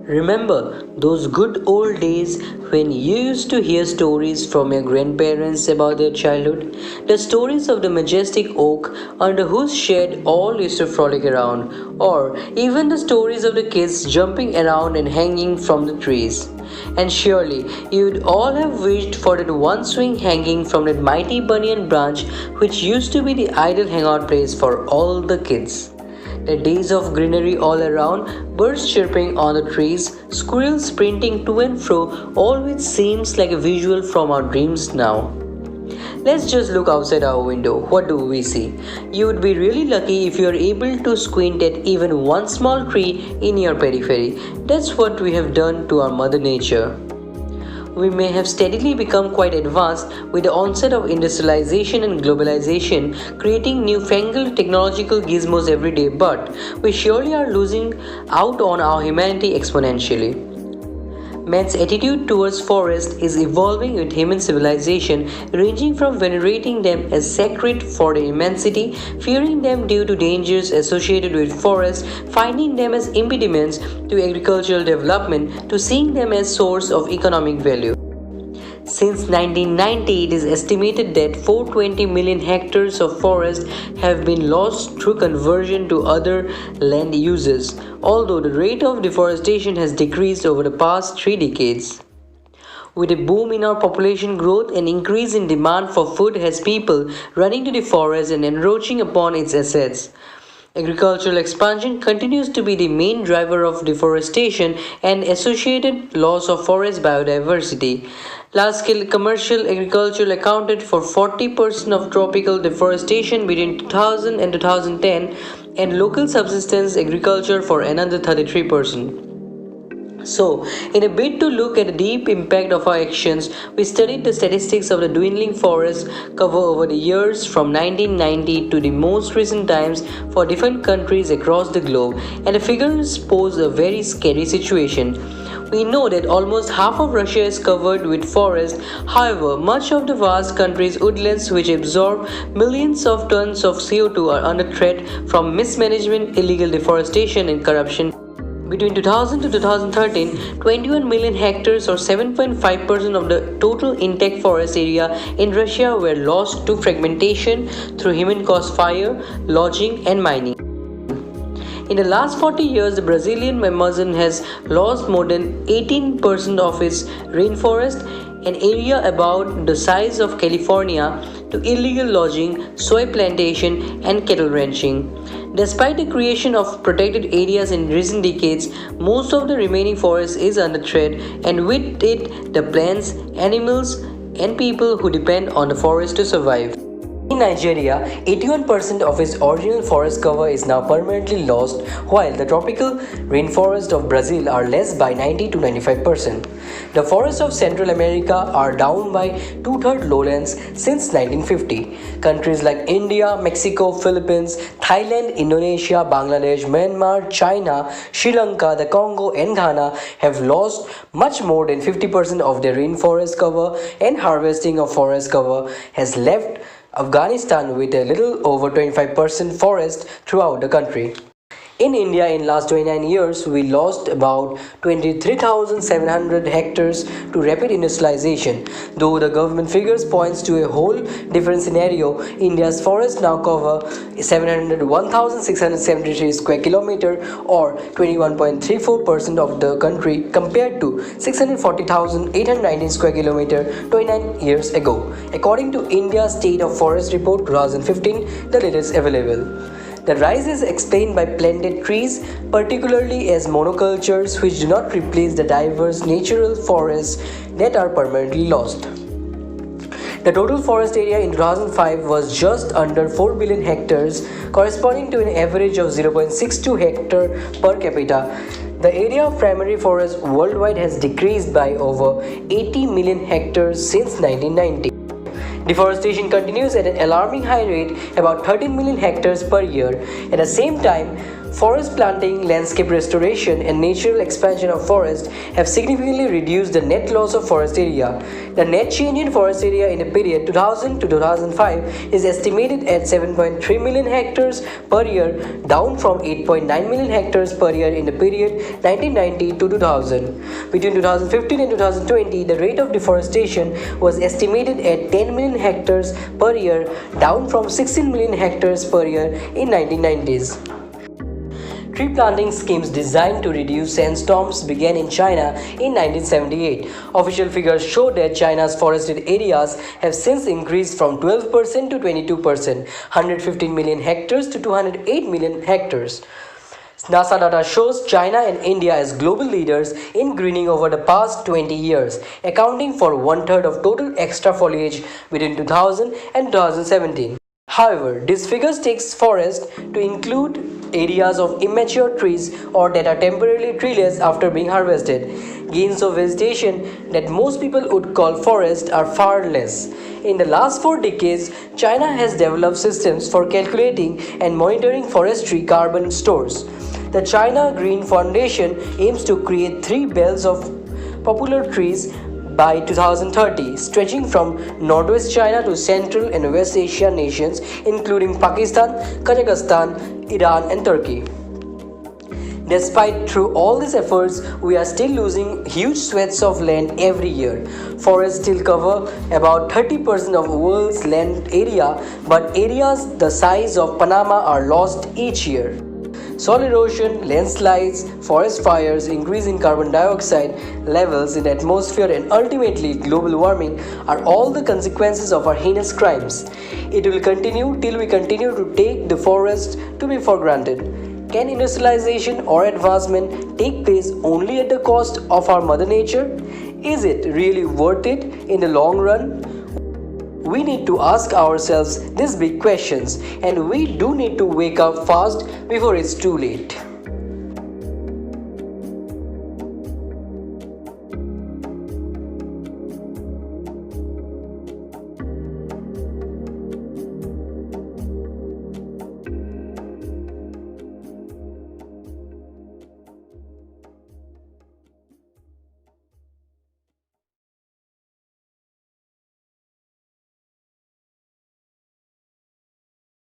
Remember those good old days when you used to hear stories from your grandparents about their childhood? The stories of the majestic oak under whose shade all used to frolic around, or even the stories of the kids jumping around and hanging from the trees. And surely you'd all have wished for that one swing hanging from that mighty banyan branch which used to be the ideal hangout place for all the kids. The days of greenery all around, birds chirping on the trees, squirrels sprinting to and fro, all which seems like a visual from our dreams now. Let's just look outside our window. What do we see? You would be really lucky if you are able to squint at even one small tree in your periphery. That's what we have done to our Mother Nature. We may have steadily become quite advanced with the onset of industrialization and globalization, creating new-fangled technological gizmos every day, but we surely are losing out on our humanity exponentially. Man's attitude towards forests is evolving with human civilization, ranging from venerating them as sacred for their immensity, fearing them due to dangers associated with forests, finding them as impediments to agricultural development, to seeing them as source of economic value. Since 1990, it is estimated that 420 million hectares of forest have been lost through conversion to other land uses, although the rate of deforestation has decreased over the past 3 decades. With a boom in our population growth and increase in demand for food has people running to the forest and encroaching upon its assets. Agricultural expansion continues to be the main driver of deforestation and associated loss of forest biodiversity. Large-scale commercial agriculture accounted for 40% of tropical deforestation between 2000 and 2010, and local subsistence agriculture for another 33%. So, in a bid to look at the deep impact of our actions, we studied the statistics of the dwindling forest cover over the years from 1990 to the most recent times for different countries across the globe, and the figures pose a very scary situation. We know that almost half of Russia is covered with forest. However, much of the vast country's woodlands, which absorb millions of tons of CO2, are under threat from mismanagement, illegal deforestation, and corruption. Between 2000 to 2013, 21 million hectares or 7.5% of the total intact forest area in Russia were lost to fragmentation through human-caused fire, logging, and mining. In the last 40 years, the Brazilian Amazon has lost more than 18% of its rainforest, an area about the size of California, to illegal logging, soy plantation, and cattle ranching. Despite the creation of protected areas in recent decades, most of the remaining forest is under threat, and with it, the plants, animals, and people who depend on the forest to survive. In Nigeria, 81% of its original forest cover is now permanently lost, while the tropical rainforests of Brazil are less by 90 to 95%. The forests of Central America are down by two-thirds lowlands since 1950. Countries like India, Mexico, Philippines, Thailand, Indonesia, Bangladesh, Myanmar, China, Sri Lanka, the Congo, and Ghana have lost much more than 50% of their rainforest cover, and harvesting of forest cover has left Afghanistan with a little over 25% forest throughout the country. In India, in last 29 years, we lost about 23,700 hectares to rapid industrialization. Though the government figures points to a whole different scenario, India's forests now cover 701,673 square kilometer or 21.34% of the country compared to 640,819 square kilometer 29 years ago. According to India's State of Forest Report 2015, the latest available. The rise is explained by planted trees, particularly as monocultures which do not replace the diverse natural forests that are permanently lost. The total forest area in 2005 was just under 4 billion hectares, corresponding to an average of 0.62 hectare per capita. The area of primary forest worldwide has decreased by over 80 million hectares since 1990. Deforestation continues at an alarming high rate, about 13 million hectares per year. At the same time, Forest planting, landscape restoration, and natural expansion of forest have significantly reduced the net loss of forest area. The net change in forest area in the period 2000 to 2005 is estimated at 7.3 million hectares per year, down from 8.9 million hectares per year in the period 1990 to 2000. Between 2015 and 2020, the rate of deforestation was estimated at 10 million hectares per year, down from 16 million hectares per year in 1990s. Tree planting schemes designed to reduce sandstorms began in China in 1978. Official figures show that China's forested areas have since increased from 12% to 22%, 115 million hectares to 208 million hectares. NASA data shows China and India as global leaders in greening over the past 20 years, accounting for one-third of total extra foliage between 2000 and 2017. However, this figure takes forest to include areas of immature trees or that are temporarily treeless after being harvested. Gains of vegetation that most people would call forest are far less. In the last 4 decades, China has developed systems for calculating and monitoring forestry carbon stores. The China Green Foundation aims to create 3 belts of popular trees by 2030, stretching from northwest China to Central and West Asia nations including Pakistan, Kazakhstan, Iran and Turkey. Despite through all these efforts, we are still losing huge swaths of land every year. Forests still cover about 30% of the world's land area, but areas the size of Panama are lost each year. Soil erosion, landslides, forest fires, increase in carbon dioxide levels in the atmosphere and ultimately global warming are all the consequences of our heinous crimes. It will continue till we continue to take the forest to be for granted. Can industrialization or advancement take place only at the cost of our mother nature? Is it really worth it in the long run? We need to ask ourselves these big questions, and we do need to wake up fast before it's too late.